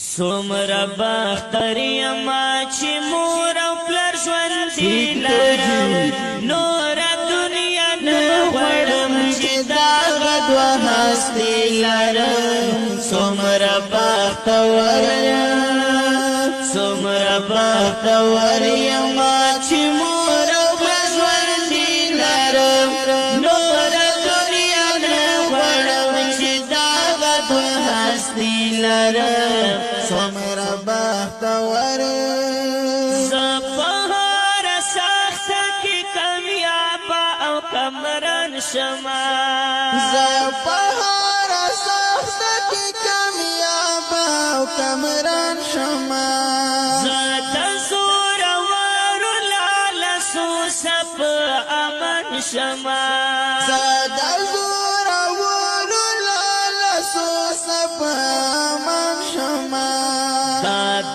سومره بختر یما چې مور او پلار ژوندي لرم نوره دنیا نه غواړم چې دغه دوه هستي لرم سومره بختور یما چې مور او پلار ژوندي لرم نوره دنیا نه غواړم چې دغه دوه هستي لرم سومره بختور زپهار سخت کی کامیابا او کمران شما زپهار سخت کی کامیابا او کمران شما زتا زور وارو لالسو سپ امن شما زتا زور وارو لالسو سپ امن شما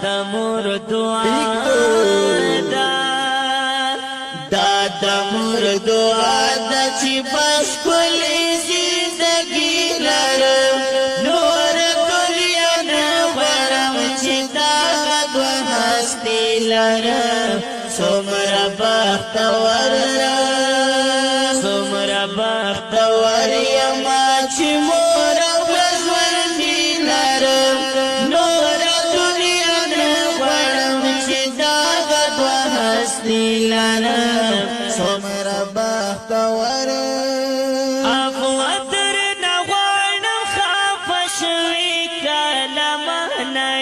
دا مور دعا دا مور دعا دا چې بس کلی زندگی لرم نور دنیا نه غواړم چې دغه دوه هستي لرم څومره بختور یما چې مور او پلار ژوندي لرم نوره دنیا نه غواړم چې دغه دوه هستي لرم سومره بختور افوتر نه غواړم خفه شوي کله مهنه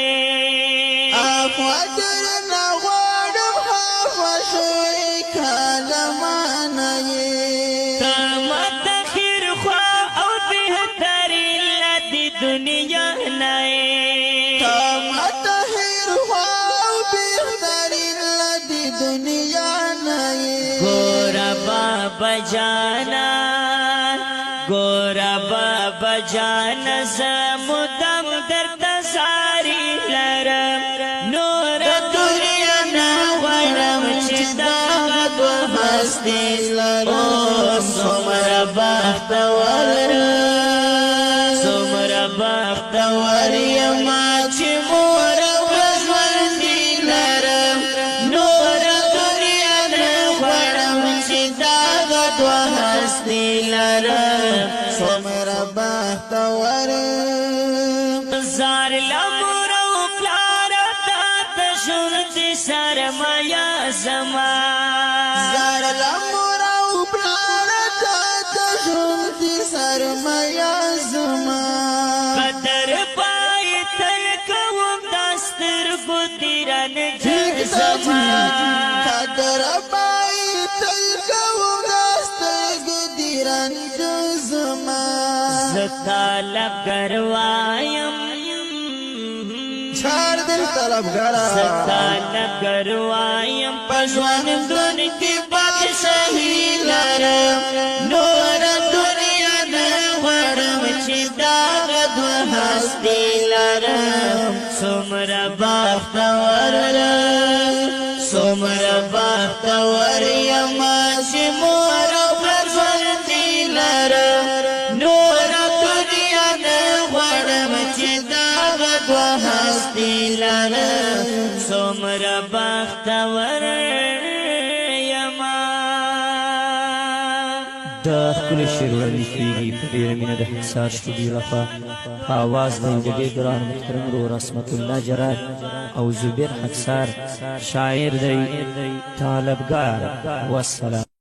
افوتر نه غواړم خفه شوي کله مهنه ته ماته خیر خوا او بهترین له دې دنیا نه ته ماته خیر خوا او بهترین له دې دنیا نه ګوره بابا جانا زه مدام درته زاري لرم نوره دنیا نه غواړم چې دغه دوه هستي لرم څومره بختور یما چې مور او پلار ژوندي لرم نوره دنیا نه غواړم چې دغه دوه هستي لرم سومره بختور زار لمور او پلار تا ته ژوند سرمایه زما زار لمور او پلار تا ته ژوند سرمایه زما قدر پای تل کوم د سترګو تیران جګ زما قدر پای تل کوم د سترګو تیران جګ زما زه طلبګر وایم چار دل طلبګرا زه طلبګر وایم په ژوندون کې بادشاهي لرم نوره دنیا نه غواړم چې دغه دوه هستي لرم څومره بختور یما چې مور او پلار ژوندي لرم نوره دنیا نه غواړم چې دغه دوه هستي لرم څومره بختور یما د ښکلي شعر وړاندې کېږي په ډېره مینه د حصار سټوډیو لخوا په اواز د ډېر ګران محترم ورور عصمت الله جرار او زبیر حصار شاعر دی طالبګار والسلام